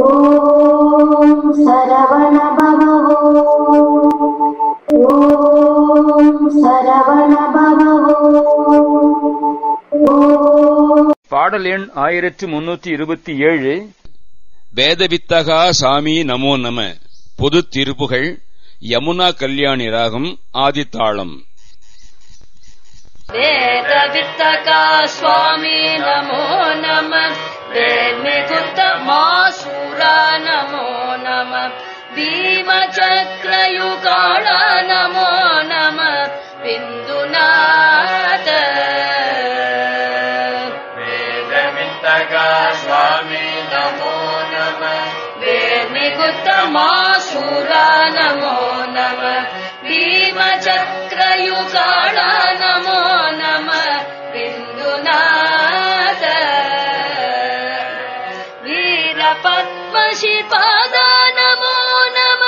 ஓம் சரவண பவ ஓம் சரவண பவ. பாடல் எண் 1327. வேதவித்தகா சாமி நமோ நம. பொது திருப்புகள். யமுனா கல்யாணி ராகம். ஆதித்தாளம். வேதவித்தகா சுவாமி நமோ நம. வேல்மிகுத்த மாசூரா நமோ நம. பீமசக்ரயுகாள நமோ நம. பிந்துநாத வேதவித்தகா சுவாமி நமோ நம. வேல்மிகுத்த மாசூரா நமோ நம. பீமசக்ரயுகாள நமோ நம. பிந்துநாத வீரபத்மசிபாத நமோ நம.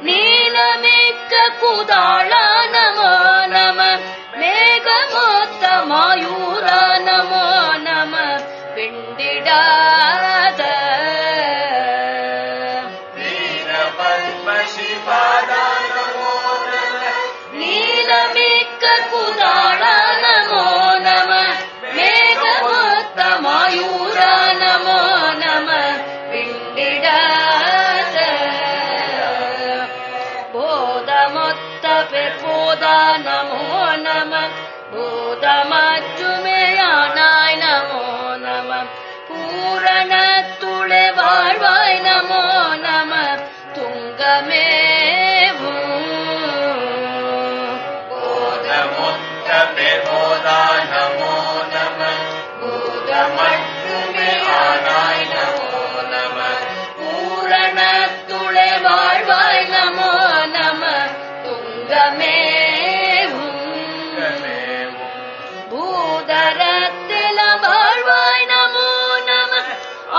நீலமிக்க குதாள நமோ நம. மேகமோத்த மாயூர நமோ நம. பிண்டிடாத வீரபத்மசிபாத நமோ நம. நீலமிக்க குதாள நமோ நம. மேகமோத்த மாயூர நமோ நம. பிண்டிடாத போதமொத்த பெற்போத நமோ நம. பூதமற்றுமையானாய் நமோ நம. பூரணத்துளே வாழ்வாய் நமோ நம. துங்கமேவும் போதமொத்த பெற்போத நமோ நம. பூதமற்றுமையானாய் நமோ நம. பூரணத்துளே வாழ்வாய் நமோ நம. துங்கமேவும் பூதரத்தில வாழ்வாய் நமோ நம.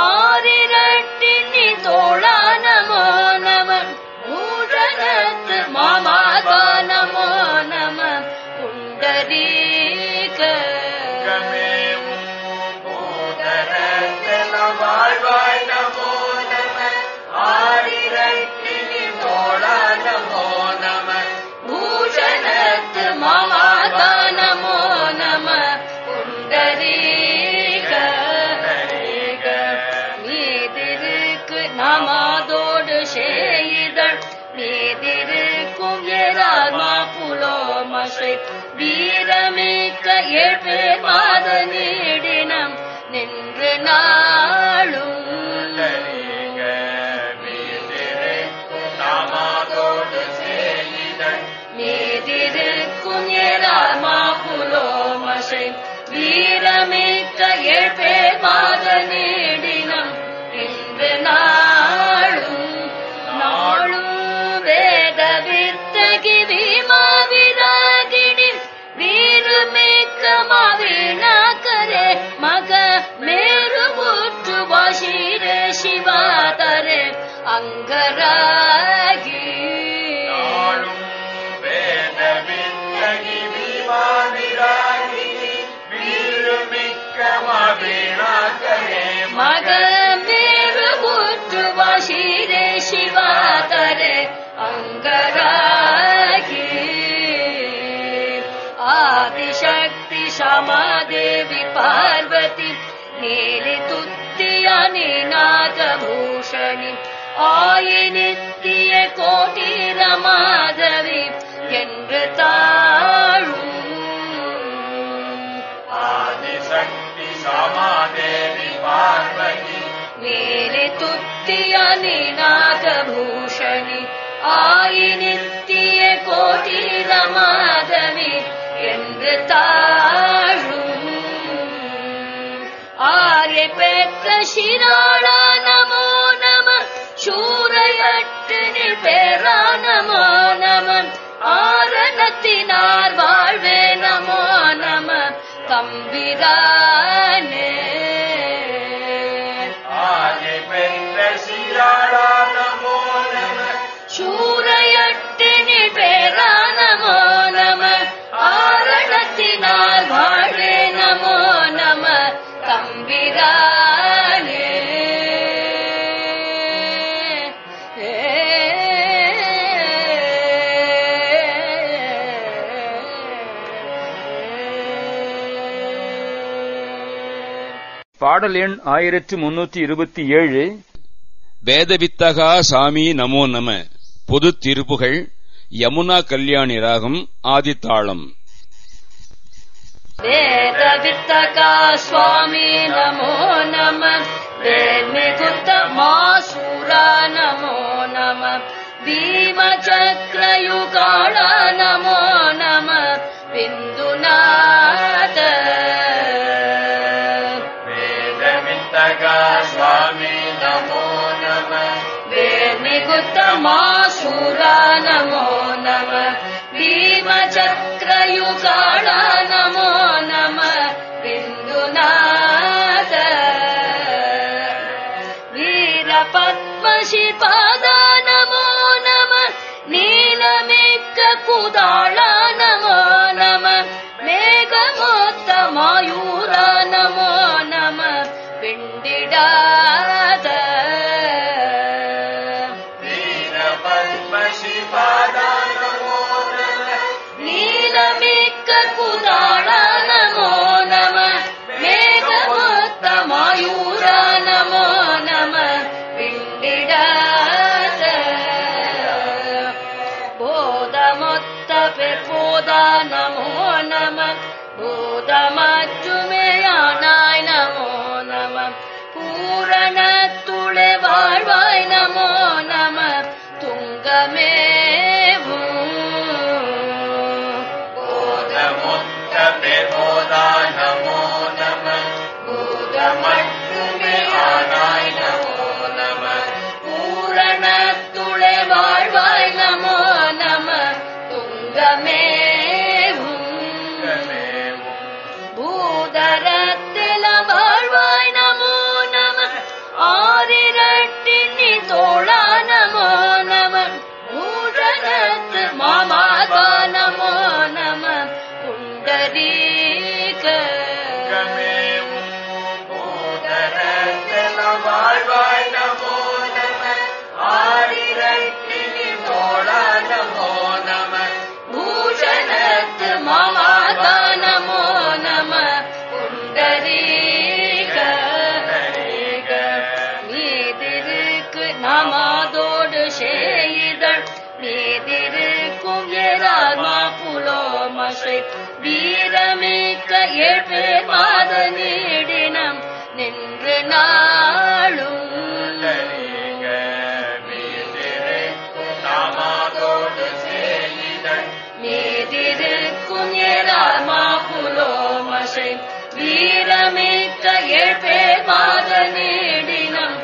ஆரிரட்டினி தோழா நமோ நம. பூரணத்து மாமாதா நமோ நம. புண்டரீக பூதரத்தில வாழ்வாய் நமோ நம. ஆரிரட்டினி தோழா நமோ நம. பூஷணத்து மாமாதா நமோ நம. புண்டரீக மீதிருக்கு நாமாதோடு செய்தல். மீதிருக்கும் ஏராமா புலோமசை. வீரமிக்க ஏழ்பே மாத நீடினம் நின்று நாளும். மீதிருக்கும் ஏராமா புலோமசை. வீரமிக்க ஏழ்பே மாத நீடினம் இன்று நாளும். நாளும் வேத வித்தகி வீமாவிராகிணி. வீரமிக்க மாவினாக்கரே மக மேரு முற்று வாஷீரே சிவாதரே அங்கராகி. நாளும் வேத வித்தகி வீமாவிராகிணி. வீரமிக்க மாவினாக்கரே மக மேரு முற்று வாஷீரே சிவாதரே அங்கராகி. ஆதிசக்தி சமாதேவி பார்வதி. நீலி துத்தியனி நாகபூஷணி. ஆயினித்திய கோட்டி ரமாதவி என்று தாழும். ஆதிசக்தி சமாதேவி பார்வதி. நீலி துத்தியனி நாகபூஷணி. ஆயினித்திய கோட்டி ரமாதவி என்று தாழும். ஆர்ய பெற்ற சிராள நமோ நம. சூரையட்டு நிற்பேரா நமோ நம. ஆரணத்தினார் வாழ்வே நமோ நம. தம்பிரானே ஆர்ய பெற்ற சிராள நமோ நம. சூரையட்டு நிற்பேரா நமோ நம. ஆரணத்தினார் வாழ்வே நமோ நம. தம்பிரானே பாடல் எண் 1327. வேதவித்தகா சாமி நமோ நம. பொது திருப்புகள். யமுனா கல்யாணி ராகம். ஆதித்தாளம். வேதவித்தகா சுவாமி நமோ நம. வேல்மிகுத்த மாசூரா நமோ நம. பீமசக்ரயுகாள நமோ நம. பிந்துநாத வேதவித்தகா சுவாமி நமோ நம. வேல்மிகுத்த மாசூரா நமோ நம. பீமசக்ரயுகாள நமோ நம. பிந்துநாத வீரபத்மசிபாத நமோ நம. நீலமேக்க குதாள நமோ நம. மேகமோத்த மாயூர நமோ நம. பிண்டிடாத வீரபத்மசிபாத நமோ நம. நீலமேக்க குதாள நமோ நம. மேகமோத்த மாயூர நமோ நம. பிண்டிடாத போதமொத்த பெற்போத நமோ நம. பூதமற்றுமையானாய் நமோ நம. பூரணத்துளே வாழ்வாய் நமோ நம. துங்கமேவும் போதமொத்த பெற்போத நமோ நம. பூதமற்றுமையானாய் நமோ நம. பூரணத்துளே வாழ்வாய் நமோ நம. துங்கமேவும் பூதரத்தில வாழ்வாய் நமோ நம. ஆரிரட்டினி தோழா நமோ நம. பூரணத்து மாமாதா நமோ நம. புண்டரீக பூதரத்தில வாழ்வாய் நமோ நம. ஆரிரட்டினி தோழா நமோ நம. பூஷணத்து மாமாதா நமோ நம. புண்டரீக நீதிருக்கு நாமாதோடு செய்தல். நீதிருக்கும் ஏராமா புலோமசை. வீரமிக்க ஏழ்பேர் மாத நீடினம் நின்று நாளும். நீதிருக்கும் ஏராமா புலோமசை. வீரமிக்க ஏழ்பேர் மாத நீடினம்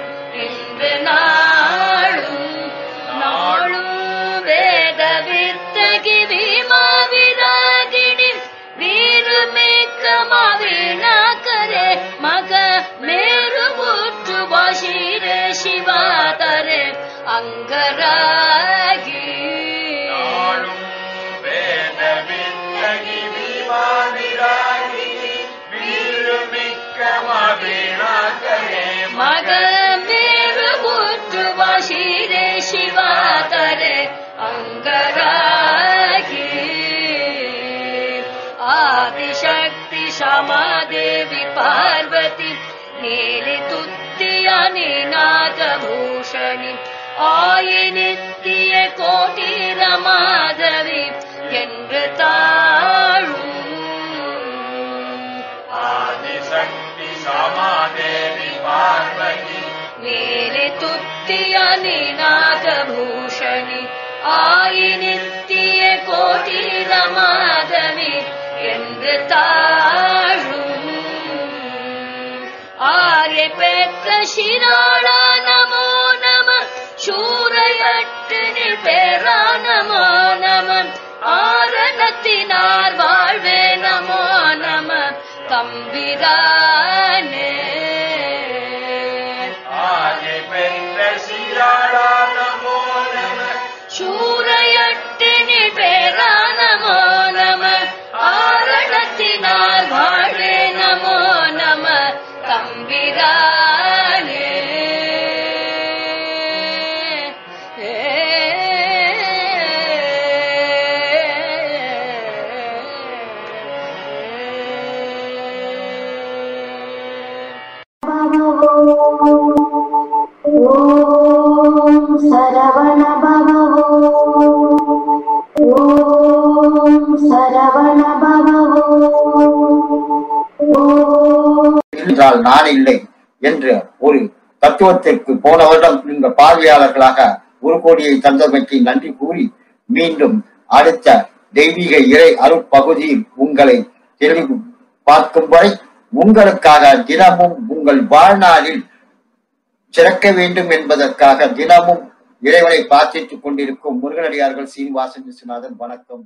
இன்று நாளும். நாளும் வேத வித்தகி விமாவிராகிணி. வீரமிக்க மாவினாக்கரே மக மேரு ஊற்று வாஷீரே சிவாதரே அங்கராகி. மக மேரு ஊற்று வாஷீரே சிவாதரே அங்கராகி. ஆதிசக்தி சமாதேவி பார்வதி. நீலி துத்திய நிநாத பூஷணி. ஆயினித்திய கோட்டி ரமாதவி என்று தாழும். ஆதிசக்தி சமாதேவி பார்வதி. நீலி துத்திய நிநாத பூஷணி. ஆயினித்திய கோட்டி ரமாதவி என்று தாழும். ஆர்ய பெற்ற சிராள நமோ நம. சூரையட்டினில் பேரா நமோ நம. ஆரணத்தினார் வாழ்வே நமோ நம. தம்பிரானே ஆர்ய பெற்ற சிராள நமோ நம. சூரையட்டினில் பேரா நமோ நம. ஆரணத்தினார் வாழ்வே நமோ நம. தம்பிரானே சரவண பவ ஓம் சரவண பவ ஓம் என்றால் நான் இல்லை என்ற ஒரு தத்துவத்திற்கு போன வருடம் நீங்க பார்வையாளர்களாக 1 கோடியை தந்தமைக்கு நன்றி கூறி மீண்டும் அடுத்த தெய்வீக இறை அருட்பகுதியில் உங்களை தெளிவு பார்க்கும் வரை உங்களுக்காக தினமும் உங்கள் வாழ்நாளில் சிறக்க வேண்டும் என்பதற்காக தினமும் இறைவனை பிரார்த்தித்துக் கொண்டிருக்கும் முருகனடியார்கள் சீனிவாசன் விஸ்வநாதன். வணக்கம்.